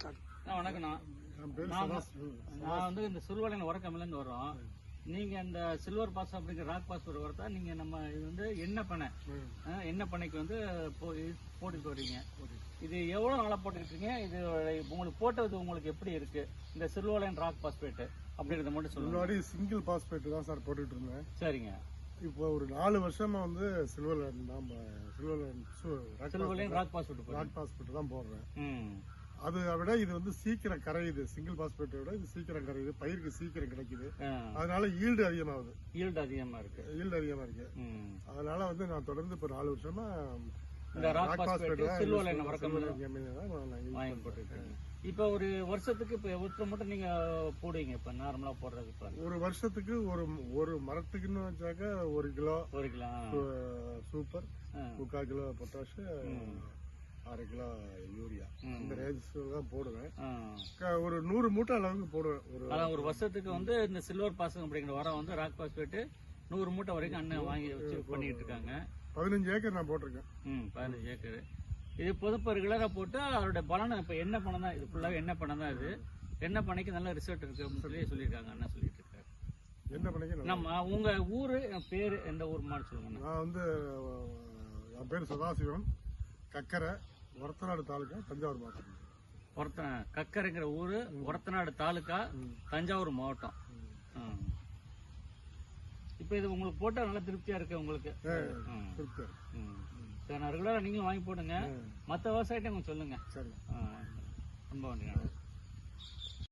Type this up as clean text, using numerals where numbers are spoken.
வணக்கண்ணா. நான் வந்து இந்த சிறுவாலையில் உரக்கமிலேருந்து வரோம். நீங்க இந்த சில்வர் பாஸ் அப்படிங்கிற ராக் பாஸ் ஒரு உரத்தா நீங்க நம்ம இது வந்து எண்ணெய் பண்ணைக்கு வந்து போட்டுட்டு வரீங்க. இது எவ்வளவு நாளா போட்டுக்கிட்டீங்க? இது உங்களுக்கு போட்டது உங்களுக்கு எப்படி இருக்கு? இந்த சில்வர்லைன் ராக் பாஸ்பேட் அப்படிங்கறத மட்டும் சொல்லுங்க. முன்னாடி சிங்கிள் பாஸ்பேட் தான் சார் போட்டுட்டு இருந்தேன். சரிங்க. இப்போ ஒரு 4 வருஷமா வந்து சில்வர்லைன் ராக் பாஸ்பேட் தான் போடுறேன். அதை விட இது வந்து சீக்கிரம் கரையுது. சிங்கிள் பாஸ்பேட்டை விட இது சீக்கிரம் கரையுது, பயிருக்கு சீக்கிரம் கிடைக்குது. அதனால ஈல்டு அதிகமாகுது. ஈல்டு அதிகமா இருக்கு. அதனால வந்து நான் தொடர்ந்து இப்ப 4 வருஷமா இந்த ராக் பாஸ்பேட் சில்வர்லைன் வாங்கி போட்டுருக்கேன். இப்ப ஒரு வருஷத்துக்கு இப்ப எவ்வளவு மட்டும் நீங்க போடுவீங்க? இப்ப நார்மலா போடுறது ஒரு வருஷத்துக்கு ஒரு மரத்துக்குன்னு வச்சாக்க 1 kilo super, 3/4 kilo potash, 6 kilo urea, இந்த ரேஞ்ச் தான் போடுவேன். ஒரு 100 மூட்டை அளவுக்கு போடுவேன். ஒரு வருஷத்துக்கு வந்து இந்த சில்வர் பாஸ் அப்படிங்கிற உரம் வந்து ராக் பாஸ்பேட் 100 மூட்டை வரைக்கும் அண்ணன் வாங்கி வச்சு பண்ணிட்டு இருக்காங்க. 15 ஏக்கர் நான் போட்டிருக்கேன். 15 ஏக்கர். இது பொதுப்ப ரெகுலரா போட்டு அதோட பலனை இப்ப என்ன பண்ண தான் இது ஃபுல்லாவே என்ன பண்ண தான் இது என்ன பண்ணிக்கு நல்ல ரிசல்ட் இருக்கு அப்படின்னு சொல்லியிருக்காங்க. அண்ணா சொல்லிட்டு இருக்காரு. என்ன பண்ணிக்க நம்ம உங்க ஊரு பேரு எந்த ஊர் மாதிரி சொல்லுங்க. நான் வந்து என் பேர் சதாசிவம், கக்கரை, ஒரத்தநாடு தாலுக்கா, தஞ்சாவூர் மாவட்டம். கக்கரைங்கிற ஊரு, ஒரத்தநாடு தாலுக்கா, தஞ்சாவூர் மாவட்டம். இப்ப இது உங்களுக்கு போட்டா நல்லா திருப்தியா இருக்கு உங்களுக்கு? ரெகுலரா நீங்களும் வாங்கி போடுங்க. மத்த விவசாயிட்ட கொஞ்சம் சொல்லுங்க. சரி. ரொம்ப நன்றி.